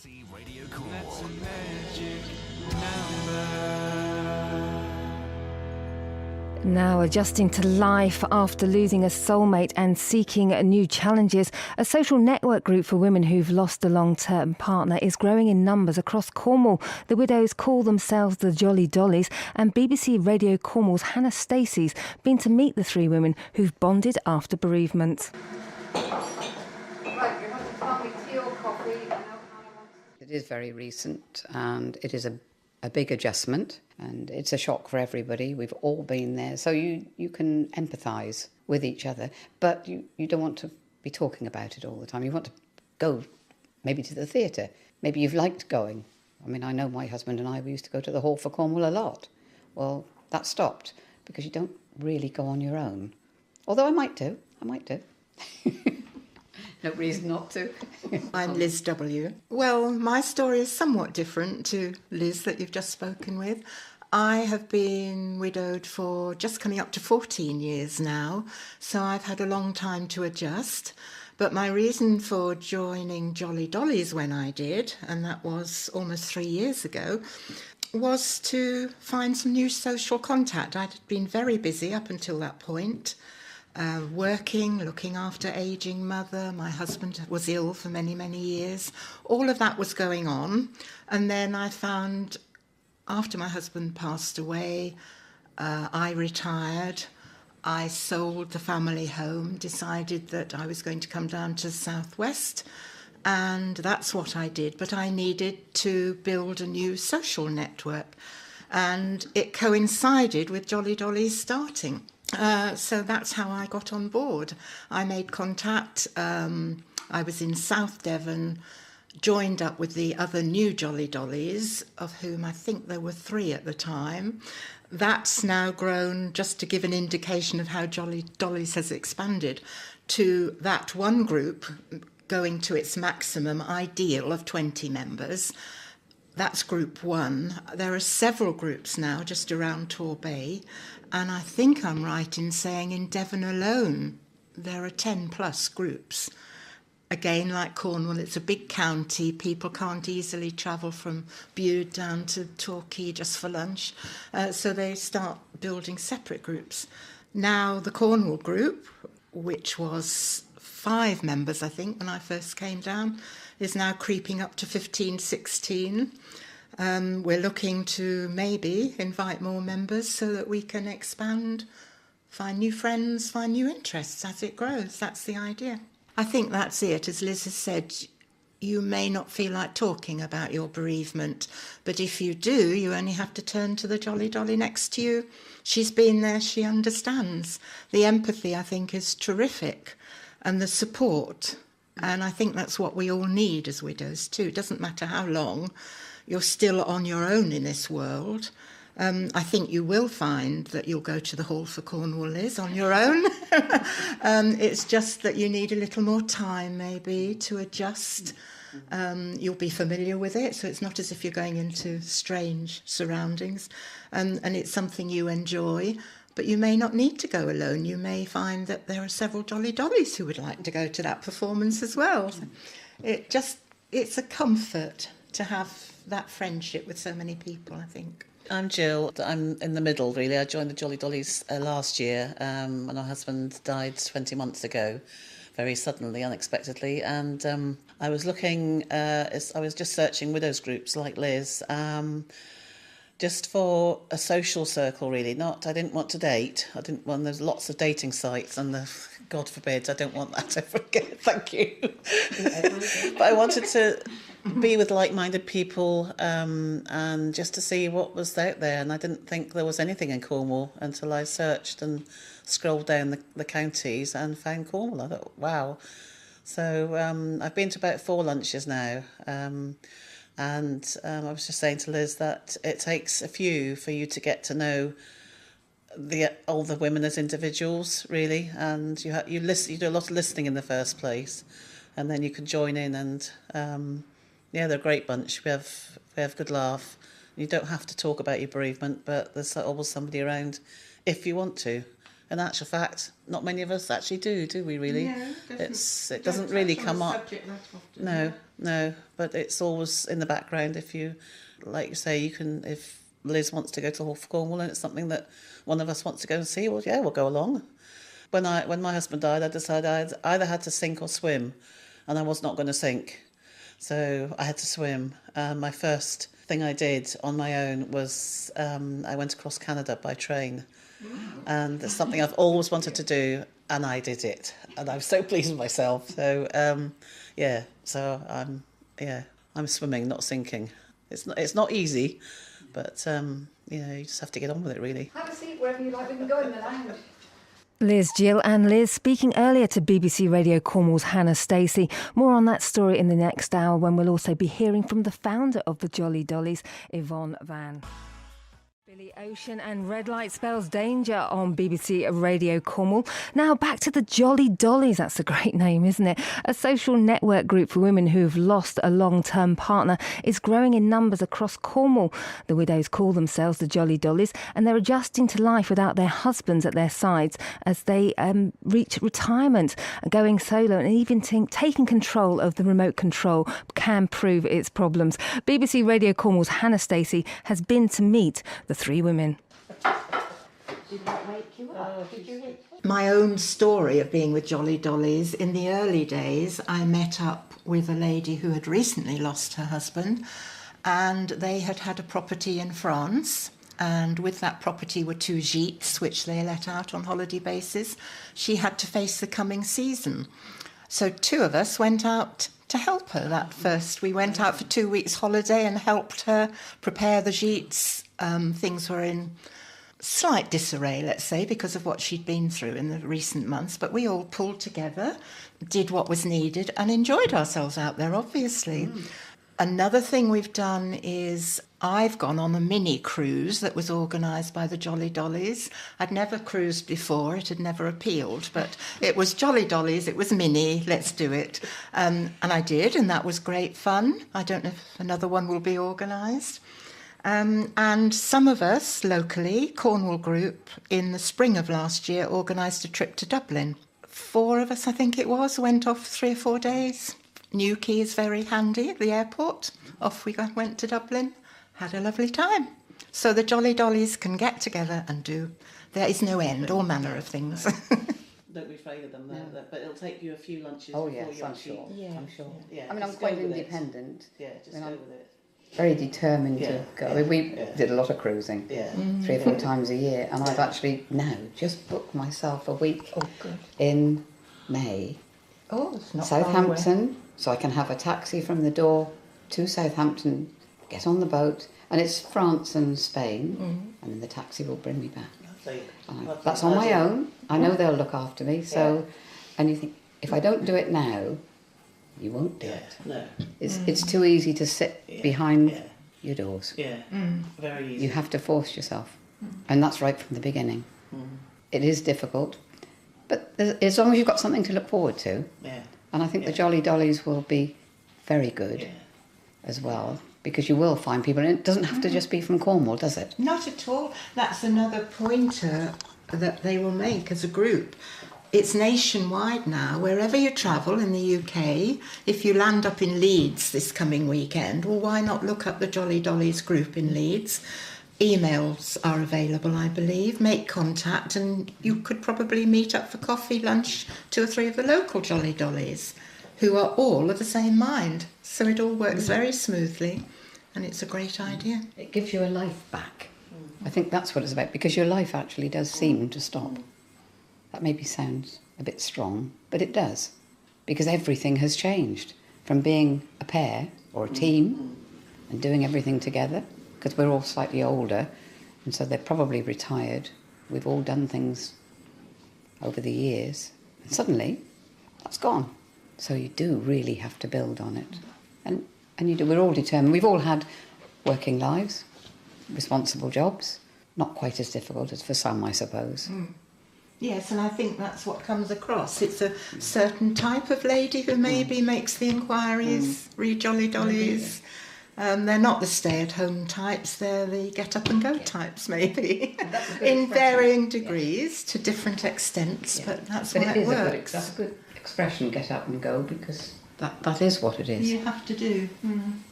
BBC Radio Cornwall. That's a magic number. Now adjusting to life after losing a soulmate and seeking new challenges, a social network group for women who've lost a long-term partner is growing in numbers across Cornwall. The widows call themselves the Jolly Dollies, and BBC Radio Cornwall's Hannah Stacey's been to meet the three women who've bonded after bereavement. It is very recent and it is a big adjustment and it's a shock for everybody. We've all been there. So you can empathise with each other, but you don't want to be talking about it all the time. You want to go maybe to the theatre. Maybe you've liked going. I mean, I know my husband and we used to go to the Hall for Cornwall a lot. Well, that stopped because you don't really go on your own. Although I might do. No reason not to. I'm Liz W. Well, my story is somewhat different to Liz that you've just spoken with. I have been widowed for just coming up to 14 years now, so I've had a long time to adjust. But my reason for joining Jolly Dollies when I did, and that was almost 3 years ago, was to find some new social contact. I'd been very busy up until that point. Working, looking after ageing mother. My husband was ill for many, many years. All of that was going on. And then I found, after my husband passed away, I retired. I sold the family home, decided that I was going to come down to the southwest. And that's what I did. But I needed to build a new social network. And it coincided with Jolly Dollies starting. So that's how I got on board. I made contact. I was in South Devon, joined up with the other new Jolly Dollies, of whom I think there were 3 at the time. That's now grown, just to give an indication of how Jolly Dollies has expanded, to that one group going to its maximum ideal of 20 members. That's group 1. There are several groups now just around Torbay, and I think I'm right in saying in Devon alone there are 10 plus groups. Again, like Cornwall, it's a big county. People can't easily travel from Bude down to Torquay just for lunch, so they start building separate groups. Now the Cornwall group, which was 5 members I think when I first came down, is now creeping up to 15, 16. We're looking to maybe invite more members so that we can expand, find new friends, find new interests as it grows. That's the idea. I think that's it. As Liz has said, you may not feel like talking about your bereavement, but if you do, you only have to turn to the Jolly Dolly next to you. She's been there, she understands. The empathy, I think, is terrific, and the support. And I think that's what we all need as widows too. It doesn't matter how long, you're still on your own in this world. I think you will find that you'll go to the Hall for Cornwall, Liz, on your own. It's just that you need a little more time maybe to adjust. You'll be familiar with it, so it's not as if you're going into strange surroundings. And it's something you enjoy. But you may not need to go alone. You may find that there are several Jolly Dollies who would like to go to that performance as well. It's a comfort to have that friendship with so many people, I think. I'm Jill. I'm in the middle, really. I joined the Jolly Dollies last year when my husband died 20 months ago, very suddenly, unexpectedly. And I was looking, I was just searching widows groups like Liz, just for a social circle, really. I didn't want to date. There's lots of dating sites, and God forbid, I don't want that ever again. Thank you. But I wanted to be with like-minded people and just to see what was out there. And I didn't think there was anything in Cornwall until I searched and scrolled down the counties and found Cornwall. I thought, wow. So I've been to about 4 lunches now. And I was just saying to Liz that it takes a few for you to get to know the older women as individuals, really, and you do a lot of listening in the first place, and then you can join in, and they're a great bunch. We have a good laugh. You don't have to talk about your bereavement, but there's always somebody around if you want to, in actual fact, not many of us actually do we really? Yeah, It doesn't really come up. No, but it's always in the background. If you, like you say, if Liz wants to go to Cornwall and it's something that one of us wants to go and see, well, yeah, we'll go along. When my husband died, I decided I either had to sink or swim, and I was not going to sink. So I had to swim. My first thing I did on my own was I went across Canada by train. And it's something I've always wanted to do, and I did it. And I'm so pleased with myself. So, I'm swimming, not sinking. It's not easy, but, you just have to get on with it, really. Have a seat wherever you like. We can go in the lounge. Liz, Jill and Liz speaking earlier to BBC Radio Cornwall's Hannah Stacey. More on that story in the next hour, when we'll also be hearing from the founder of the Jolly Dollies, Yvonne Van. Billy Ocean and Red Light Spells Danger on BBC Radio Cornwall. Now back to the Jolly Dollies. That's a great name, isn't it? A social network group for women who've lost a long-term partner is growing in numbers across Cornwall. The widows call themselves the Jolly Dollies, and they're adjusting to life without their husbands at their sides as they reach retirement. Going solo and even taking control of the remote control can prove its problems. BBC Radio Cornwall's Hannah Stacey has been to meet the three women. Did that wake you up? Did you hit? My own story of being with Jolly Dollies, in the early days, I met up with a lady who had recently lost her husband, and they had had a property in France, and with that property were 2 gîtes, which they let out on holiday basis. She had to face the coming season. So 2 of us went out to help her that first. We went out for 2 weeks holiday and helped her prepare the gîtes. Things were in slight disarray, let's say, because of what she'd been through in the recent months, but we all pulled together, did what was needed, and enjoyed ourselves out there, obviously. Another thing we've done is I've gone on a mini cruise that was organised by the Jolly Dollies. I'd never cruised before, it had never appealed, but it was Jolly Dollies, it was mini, let's do it. And I did, and that was great fun. I don't know if another one will be organised. And some of us locally, Cornwall Group, in the spring of last year, organised a trip to Dublin. 4 of us, I think it was, went off 3 or 4 days. Newquay is very handy at the airport. Off we went to Dublin, had a lovely time. So the Jolly Dollies can get together and do. There is no end, all manner of things. Don't be afraid of them, but it'll take you a few lunches. Oh, before yes, you I'm actually- sure. Yeah. I'm sure. Yeah, I mean, I'm just quite go with it. independent. Yeah, just I mean, go I'm with it. very determined Yeah, to go. yeah, I mean, we yeah. did a lot of cruising, Yeah. 3 or 4 times a year, and I've actually now just booked myself a week Oh, good. in May, Oh, it's not far away. Southampton, so I can have a taxi from the door to Southampton, get on the boat, and it's France and Spain, and then the taxi will bring me back. Lovely. And Lovely. that's on my own. I know they'll look after me. So, and you think, if I don't do it now, you won't do Yeah, it. no. It's too easy to sit behind Yeah. your doors. Yeah, very easy. You have to force yourself. And that's right from the beginning. It is difficult. But as long as you've got something to look forward to, Yeah, and I think the Jolly Dollies will be very good yeah. as well, because you will find people, and it doesn't have to just be from Cornwall, does it? Not at all. That's another pointer that they will make as a group. It's nationwide now. Wherever you travel in the UK, if you land up in Leeds this coming weekend, well, why not look up the Jolly Dollies group in Leeds? Emails are available, I believe. Make contact, and you could probably meet up for coffee, lunch, 2 or 3 of the local Jolly Dollies, who are all of the same mind. So it all works very smoothly, and it's a great idea. It gives you a life back. I think that's what it's about, because your life actually does seem to stop. That maybe sounds a bit strong, but it does, because everything has changed from being a pair or a team and doing everything together, because we're all slightly older, and so they're probably retired. We've all done things over the years, and suddenly that's gone. So you do really have to build on it. And you do. We're all determined. We've all had working lives, responsible jobs, not quite as difficult as for some, I suppose. Yes, and I think that's what comes across. It's a certain type of lady who maybe makes the inquiries, read Jolly Dollies, They're not the stay-at-home types, they're the get-up-and-go types, maybe, That's a good in expression. varying degrees to different extents, but that's why it works. That's a good expression, get up and go, because that is what it is. You have to do.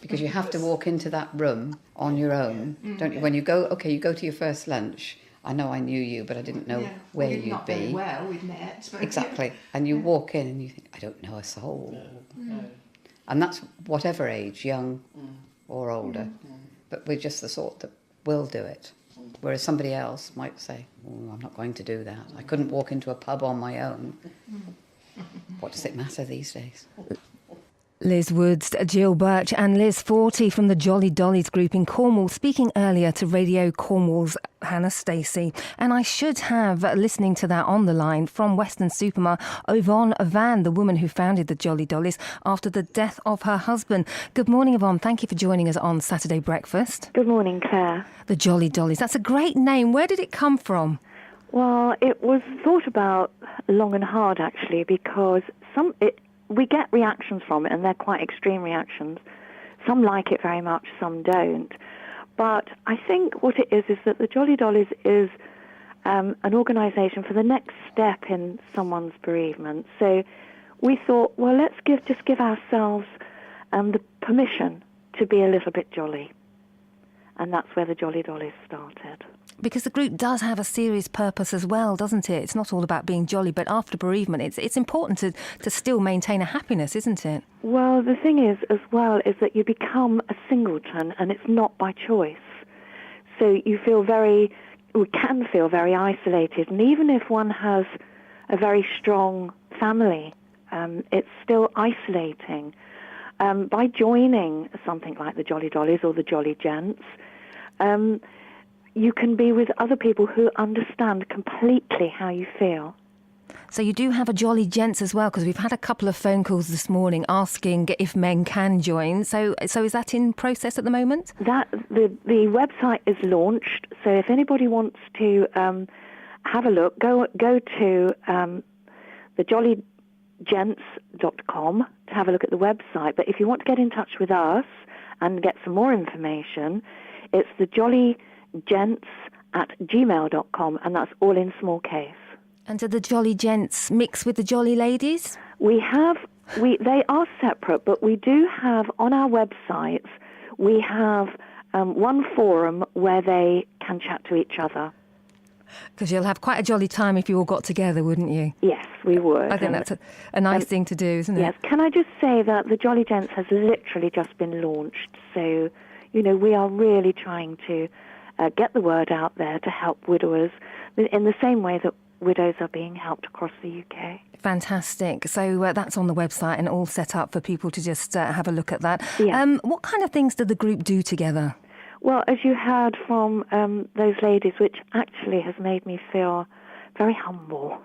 Because you have to walk into that room on your own, don't you? When you go to your first lunch, I know I knew you, but I didn't know where you'd not be. Very well, we'd met. But Exactly. And you walk in and you think, I don't know a soul. No. And that's whatever age, young or older. But we're just the sort that will do it. Whereas somebody else might say, oh, I'm not going to do that. I couldn't walk into a pub on my own. What does it matter these days? Liz Woods, Jill Birch and Liz Forty from the Jolly Dollies group in Cornwall, speaking earlier to Radio Cornwall's Hannah Stacey. And I should have, listening to that on the line, from Weston-super-Mare, Yvonne Van, the woman who founded the Jolly Dollies after the death of her husband. Good morning, Yvonne. Thank you for joining us on Saturday Breakfast. Good morning, Claire. The Jolly Dollies. That's a great name. Where did it come from? Well, it was thought about long and hard, actually, because we get reactions from it, and they're quite extreme reactions. Some like it very much, some don't. But I think what it is that the Jolly Dollies is an organisation for the next step in someone's bereavement. So we thought, well, let's give ourselves the permission to be a little bit jolly. And that's where the Jolly Dollies started. Because the group does have a serious purpose as well, doesn't it? It's not all about being jolly, but after bereavement, it's important to still maintain a happiness, isn't it? Well, the thing is, as well, is that you become a singleton, and it's not by choice. So we can feel very isolated, and even if one has a very strong family, it's still isolating. By joining something like the Jolly Dollies or the Jolly Gents, you can be with other people who understand completely how you feel. So you do have a Jolly Gents as well, because we've had a couple of phone calls this morning asking if men can join. So is that in process at the moment? The website is launched, so if anybody wants to have a look, go to thejollygents.com to have a look at the website. But if you want to get in touch with us and get some more information, it's thejollygents@gmail.com, and that's all in small case. And do the Jolly Gents mix with the Jolly Ladies? They are separate, but we do have on our websites, we have one forum where they can chat to each other. Because you'll have quite a jolly time if you all got together, wouldn't you? Yes, we would. I think that's a nice thing to do, isn't it? Yes. Can I just say that the Jolly Gents has literally just been launched, so we are really trying to get the word out there to help widowers in the same way that widows are being helped across the UK. Fantastic. So that's on the website and all set up for people to just have a look at that. Yeah. What kind of things did the group do together? Well, as you heard from those ladies, which actually has made me feel very humble,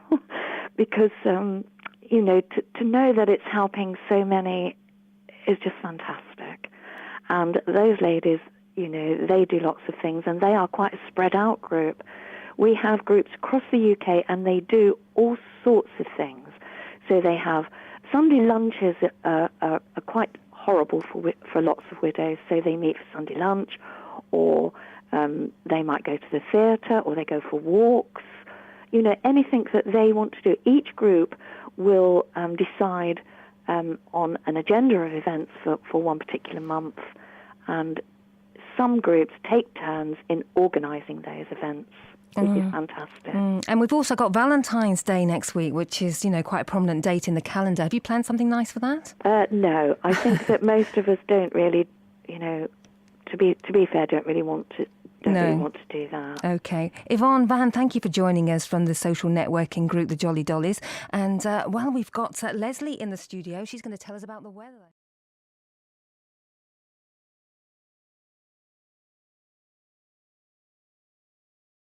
because, to know that it's helping so many is just fantastic. And those ladies, they do lots of things, and they are quite a spread out group. We have groups across the UK, and they do all sorts of things. So they have Sunday lunches are quite horrible for lots of widows. So they meet for Sunday lunch, or they might go to the theatre, or they go for walks. Anything that they want to do. Each group will decide on an agenda of events for one particular month, and some groups take turns in organising those events, which is fantastic. And we've also got Valentine's Day next week, which is, quite a prominent date in the calendar. Have you planned something nice for that? No, I think that most of us don't really, to be fair, don't really want to do that. OK. Yvonne Van, thank you for joining us from the social networking group, the Jolly Dollies. And, we've got Leslie in the studio. She's going to tell us about the weather.